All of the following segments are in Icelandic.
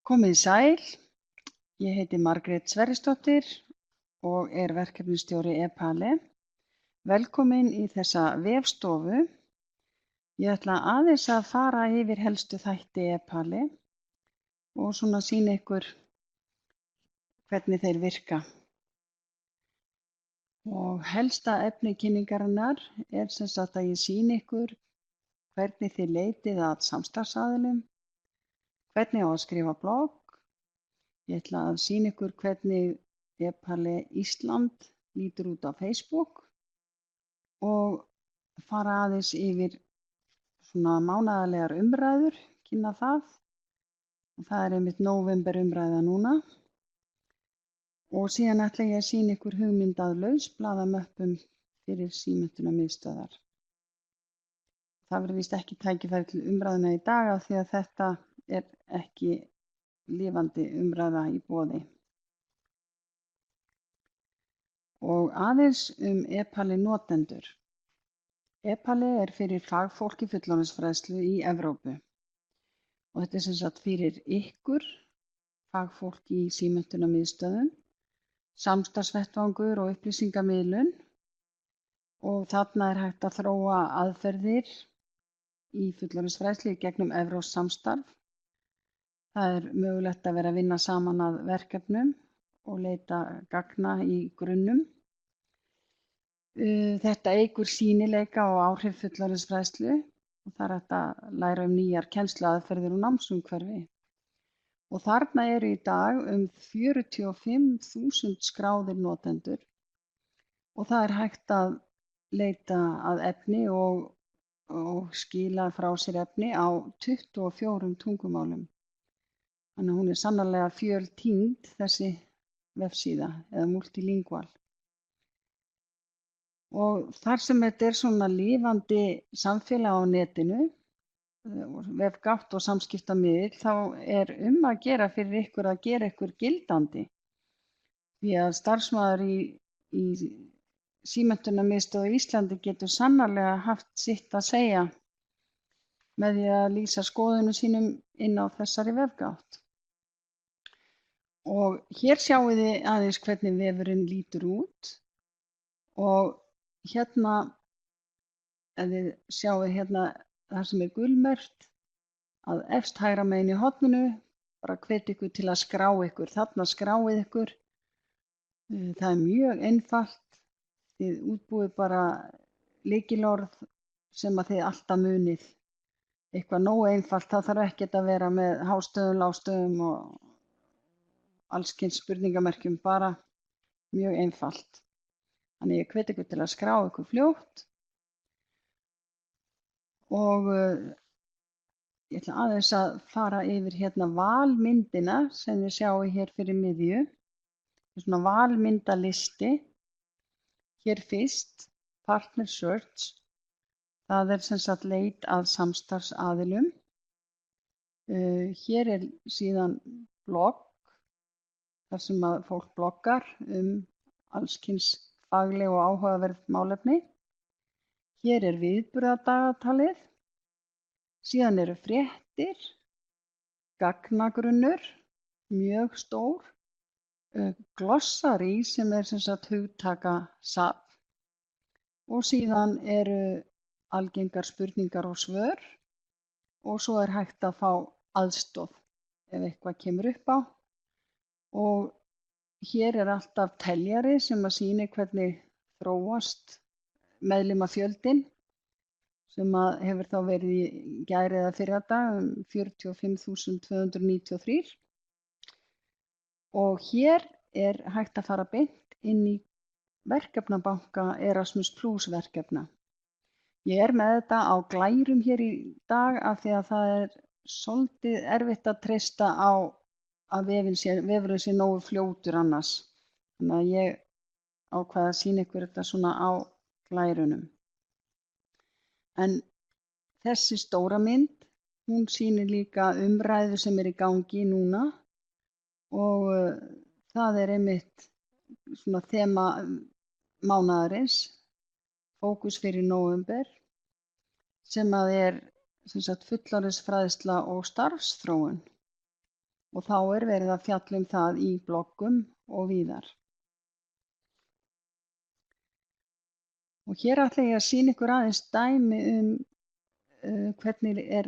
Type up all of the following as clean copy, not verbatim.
Komið sæl, ég heiti Margrét Sverrisdóttir og er verkefnisstjóri e-Pali. Velkomin í þessa vefstofu. Ég ætla aðeins að fara yfir helstu þætti e-Pali og svona sýna ykkur hvernig þeir virka. Og helsta efni kynningarinnar er sem sagt að ég sýni ykkur hvernig þið leitið að samstarfsaðilum, hvernig á að skrifa blogg. Ég ætla að sýna ykkur hvernig e-Pali Ísland lítur út á Facebook og fara aðeins yfir svona mánaðarlegar umræður, kynna það. Og það er einmitt nóvember umræða núna. Og síðan ætla ég að sýna ykkur hugmynd að lausblaðamöppum fyrir símenntunarmiðstöðvar. Það verður víst ekki tækifæri til umræðuna í dag af því að þetta er ekki lifandi umræða í boði. Og aðeins e-Pali notendur. e-Pali er fyrir fagfólk í fullorðinsfræðslu í Evrópu. Og þetta er sem sagt fyrir ykkur, fagfólk í símenntunarmiðstöðvum, samstarfsvettvangur og upplýsingamiðlun. Og þarna er hægt að þróa aðferðir í fullorðinsfræðslu í gegnum evrópskt samstarf. Það er mögulegt að vera að vinna saman að verkefnum og leita gagna í grunnum. Þetta eykur sýnileika og áhrif fullorðinsfræðslu og það er hægt að læra nýjar kennsluaðferðir og námsumhverfi. Og þarna eru í dag 45.000 skráðir notendur og það er hægt að leita að efni og skila frá sér efni á 24 tungumálum. Þannig að hún er sannarlega fjöltýngd þessi vefsíða eða multilingual. Og þar sem þetta er svona lifandi samfélag á netinu, vefgátt og samskiptamiðill, þá er að gera fyrir ykkur að gera ykkur gildandi. Því að starfsmaður í símenntunarmiðstöð á Íslandi getur sannarlega haft sitt að segja með því að lýsa skoðunum sínum inn á þessari vefgátt. Og hér sjáum við aðeins hvernig vefurinn lítur út og hérna, ef þið sjáum hérna það sem er gulmerkt, að efst hægra megin í horninu, bara hvet ykkur til að skrá ykkur. Þarna skráið ykkur. Það er mjög einfalt. Þið útbúið bara lykilorð sem að þið alltaf munið. Eitthvað nógu einfalt, það þarf ekkert að vera með hástöfum, lágstöfum og alls kyns spurningamerkjum, bara mjög einfalt. Þannig ég hvet ykkur til að skrá ykkur fljótt og ég ætla aðeins að fara yfir hérna valmyndina sem þið sjáu hér fyrir miðju. Það er svona valmyndalisti. Hér fyrst, Partner Search. Það er sem sagt leit að samstarfsaðilum. Hér er síðan blogg, þar sem að fólk bloggar alls kyns fagleg og áhugaverð málefni. Hér er viðburðardagatalið. Síðan eru fréttir, gagnagrunnur, mjög stór, glossari sem er sem sagt hugtakasafn og síðan eru algengar spurningar og svör og svo er hægt að fá aðstoð ef eitthvað kemur upp á. Og hér er alltaf teljari sem að sýni hvernig þróast meðlimafjöldinn sem að hefur þá verið í gær eða fyrradag 45.293. Og hér er hægt að fara beint inn í verkefnabanka Erasmus Plus verkefna. Ég er með þetta á glærum hér í dag af því að það er svolítið erfitt að treysta á að vefurinn sé nógu fljótur annars. Þannig að ég ákvað að sýna ykkur þetta svona á glærunum. En þessi stóra mynd, hún sýnir líka umræðu sem er í gangi núna og það er einmitt svona þema mánaðarins, fókus fyrir nóvember, sem að er sem sagt fullorðinsfræðsla og starfsþróun. og þá er verið að fjalla það í bloggum og víðar. Og hér ætla ég að sýna ykkur aðeins dæmi hvernig er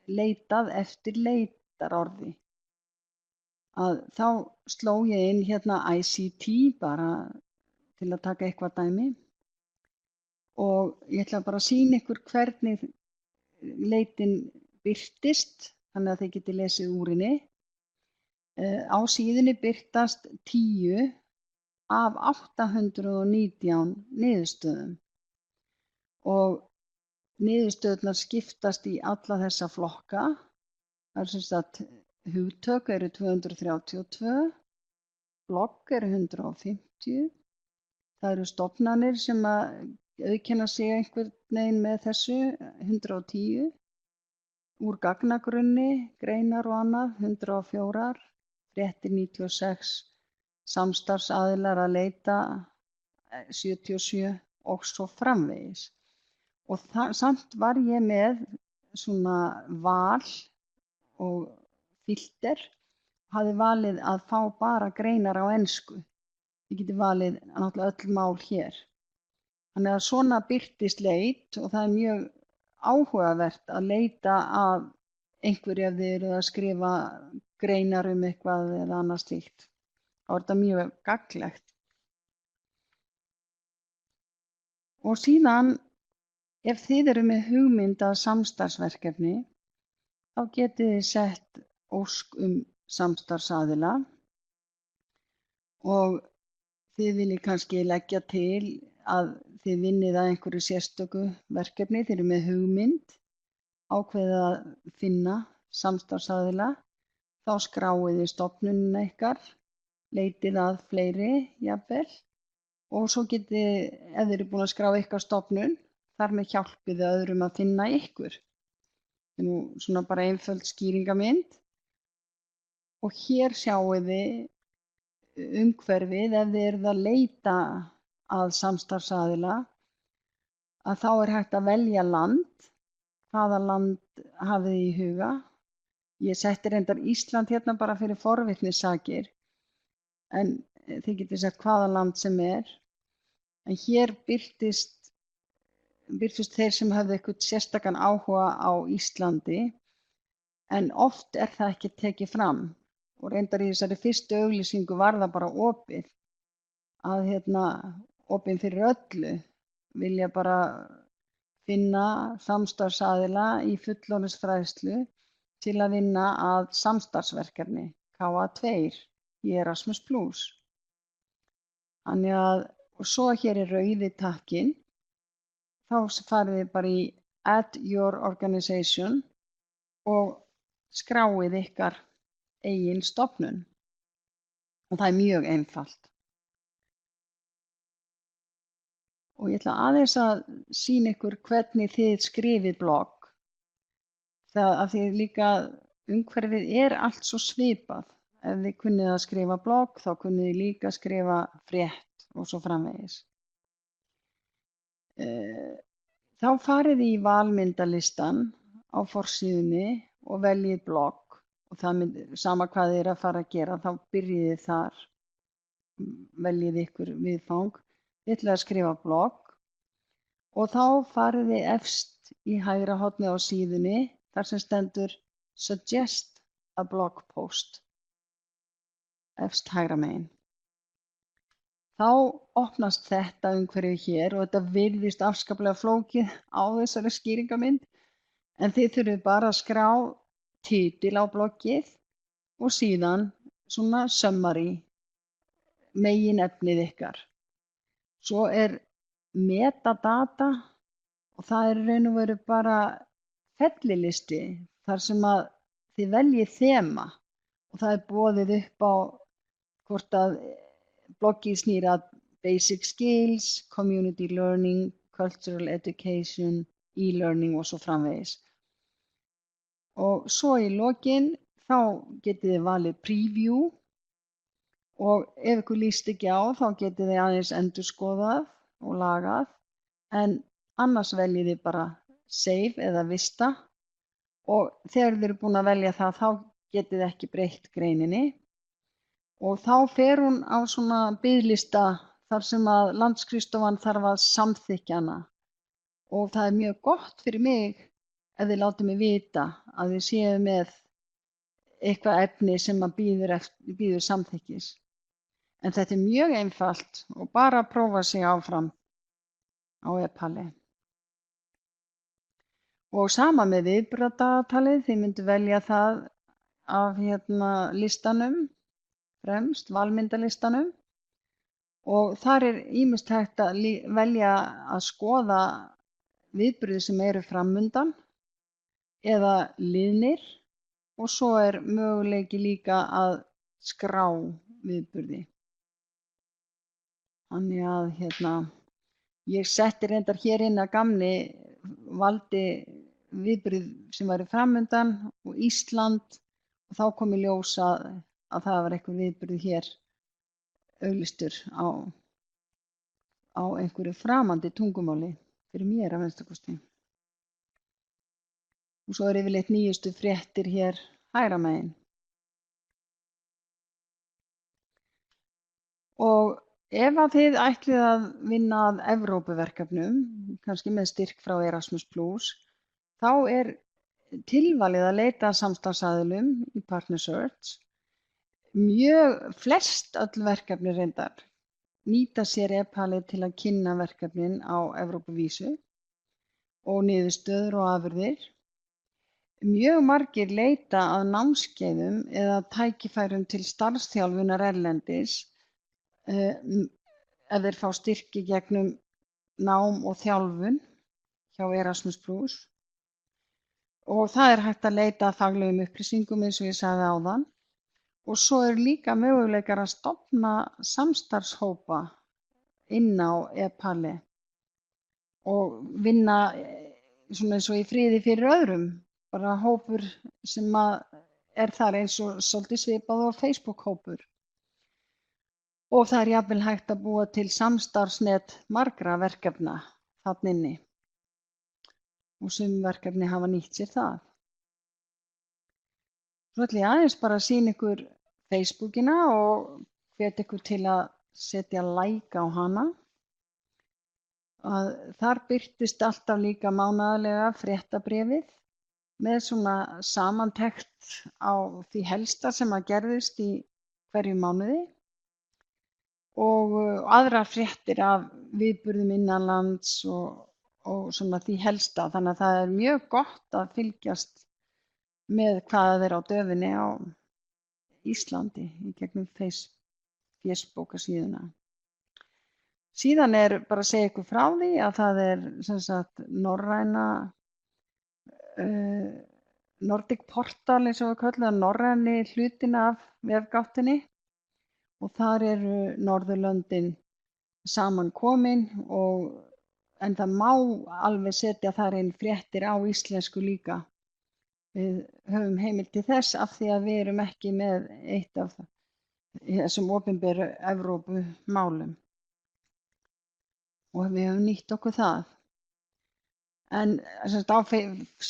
leitað eftir leitarorði. Þá sló ég inn hérna ICT bara til að taka eitthvað dæmi og ég ætla bara að sýna ykkur hvernig leitin birtist þannig að þið geti lesið úr henni. Á síðunni birtast 10 af 819 niðurstöðum og niðurstöðurnar skiptast í alla þessa flokka. Það er sem sagt hugtök eru 232, blogg eru 150, það eru stofnanir sem að auðkenna sig einhvern veginn með þessu 110, úr gagnagrunni, greinar og annað 104, fréttir 96, samstarfsaðilar að leita 77 og svo framvegis. Og samt var ég með svona val og filter, hafði valið að fá bara greinar á ensku. Ég geti valið náttúrulega öll mál hér. Þannig að svona birtist leit og það er mjög áhugavert að leita að einhverju ef þið eru að skrifa greinar eitthvað eða annað slíkt. Þá er þetta mjög gagnlegt. Og síðan ef þið eru með hugmynd að samstarfsverkefni, þá getið þið sett ósk samstarfsaðila og þið viljið kannski leggja til að þið vinnið að einhverju sérstöku verkefni, þið eru með hugmynd, ákveðið að finna samstarfsaðila, þá skráið þið stofnunina ykkar, leitið að fleiri jafnvel og svo getið, ef þið eru búin að skrá ykkar stofnun, þar með hjálpið þið öðrum að finna ykkur. Þetta er nú svona bara einföld skýringamynd og hér sjáið þið umhverfið ef þið eruð að leita að samstarfsaðila að þá er hægt að velja land, hvaða land hafið þið í huga. Ég setti reyndar Ísland hérna bara fyrir forvitnissakir en þið getið sett hvaða land sem er. En hér birtist þeir sem höfðu eitthvað sérstakan áhuga á Íslandi en oft er það ekki tekið fram og reyndar í þessari fyrstu auglýsingu var það bara opið að opið fyrir öllu vilja bara finna samstarfsaðila í fullorðinsfræðslu til að vinna að samstarfsverkefni KA2 í Erasmus+. Þannig að og svo hér er rauði takkinn. Þá farið þið bara í Add your organization og skráið ykkar eigin stofnun. Og það er mjög einfalt. Og ég ætla aðeins að sýna ykkur hvernig þið skrifið blogg. Það að þið líka umhverfið er allt svo svipað. Ef þið kunnið að skrifa blogg, þá kunnið þið líka að skrifa frétt og svo framvegis. Þá farið þið í valmyndalistan á forsíðunni og veljið blogg og sama hvað þið að fara að gera, þá byrjið þið þar, veljið ykkur viðfang. Þið ætlið að skrifa blogg og þá farið þið efst í hægra hornið á síðunni þar sem stendur Suggest a blog post, efst hægra megin. Þá opnast þetta umhverfið hér og þetta virðist afskaplega flókið á þessari skýringamynd en þið þurfið bara að skrá titil á bloggið og síðan svona summary, meginefnið ykkar. Svo er metadata og það er raun og veru bara fellilisti þar sem að þið veljið þema og það er boðið upp á hvort að bloggið snýr að basic skills, community learning, cultural education, e-learning og svo framvegis. Og svo í lokin þá getið þið valið preview og ef ykkur líst ekki á þá getið þið aðeins endurskoðað og lagað en annars veljið þið bara save eða vista og þegar þið eru búin að velja það þá getið ekki breytt greininni og þá fer hún á svona biðlista þar sem að landsskrifstofan þarf að samþykkja hana og það er mjög gott fyrir mig ef þið látið mig vita að þið séu með eitthvað efni sem að bíður samþykkis. En þetta er mjög einfalt og bara að prófa sig áfram á e-Palli. Og sama með viðburðardagatalið, þið myndu velja það af listanum, fremst, valmyndalistanum. Og þar er ýmist hægt að velja að skoða viðburði sem eru framundan eða liðnir og svo er möguleiki líka að skrá viðburði. Þannig að ég setti reyndar hér inn að gamni valdi viðburð sem væri framundan og Ísland og þá kom í ljós að það var eitthvað viðburð hér auglýstur á einhverju framandi tungumáli fyrir mér að minnsta kosti. Og svo er yfirleitt nýjustu fréttir hér hægra megin. Og ef að þið ætlið að vinna að Evrópuverkefnum, kannski með styrk frá Erasmus+, þá er tilvalið að leita að samstarfsaðilum í Partner Search. Flest öll verkefni reyndar nýta sér e-Pallið til að kynna verkefnin á Evrópuvísu og niðurstöður og afurðir. Mjög margir leita að námskeiðum eða tækifærum til starfsþjálfunar erlendis ef þeir fá styrki gegnum nám og þjálfun hjá Erasmus+. Og það er hægt að leita að faglegum upplýsingum eins og ég sagði áðan. Og svo er líka möguleikar að stofna samstarfshópa inn á e-Palli og vinna svona eins og í friði fyrir öðrum, bara hópur sem er þar eins og svolítið svipað og Facebook-hópur. Og það er jafnvel hægt að búa til samstarfsnet margra verkefna þarna inni. Og sum verkefni hafa nýtt sér það. Svo ætla ég aðeins bara að sýna ykkur Facebookina og hvet ykkur til að setja like á hana. Þar birtist alltaf líka mánaðarlega fréttabréfið með svona samantekt á því helsta sem að gerðist í hverju mánuði. Og aðrar fréttir af viðburðum innanlands og svona því helsta. Þannig að það er mjög gott að fylgjast með hvað er á döfinni á Íslandi í gegnum Facebook-síðuna. Síðan er bara að segja ykkur frá því að það er sem sagt Nordic Portal eins og við köllum það, norræni hlutin af vefgáttinni. Og þar eru Norðurlöndin saman komin en það má alveg setja þar inn fréttir á íslensku líka. Við höfum heimild til þess af því að við erum ekki með eitt af þessum opinberu Evrópumálum. Og við höfum nýtt okkur það. En á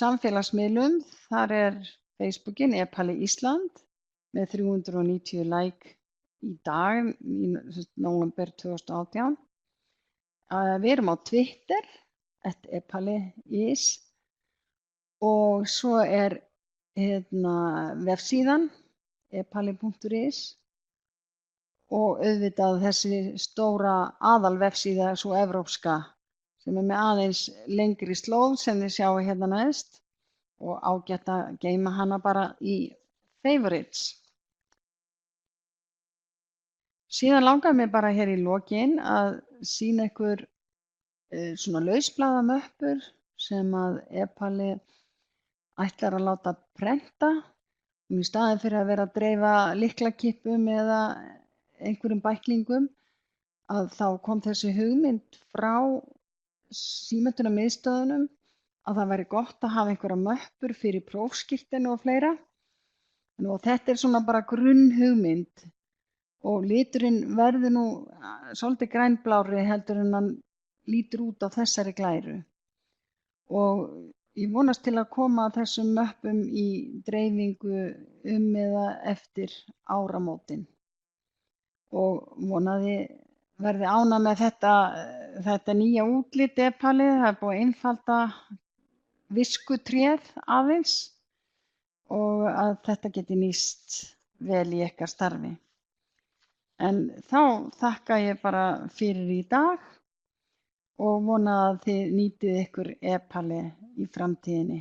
samfélagsmiðlum, þar er Facebookin, e-Palli Ísland með 390 like í dag, í nóvember 2018. Við erum á Twitter, @epalliis, og svo er vefsíðan, epalli.is, og auðvitað þessi stóra aðalvefsíða, svo evrópska, sem er með aðeins lengri slóð sem þið sjáu hérna neðst og ágætt að geyma hana bara í favorites. Síðan langar mér bara hér í lokin að sýna ykkur svona lausblaðamöppur sem að e-Palli ætlar að láta prenta. Í staðinn fyrir að vera að dreifa lyklakippum eða einhverjum bæklingum, að þá kom þessi hugmynd frá símenntunarmiðstöðunum að það væri gott að hafa einhverja möppur fyrir prófskírteini og fleira. Og þetta er svona bara grunnhugmynd. Og liturinn verður nú svolítið grænblárri heldur en hann lítur út á þessari glæru. Og Ég vonast til að koma þessum möppum í dreifingu eða eftir áramótin og vonaði verði ánægð með þetta nýja útlit epalið. Það er búið að einfalda viskutréð aðeins og að þetta geti nýst vel í ykkar starfi. En þá þakka ég bara fyrir í dag og vona að þið nýtið ykkur epali í framtíðinni.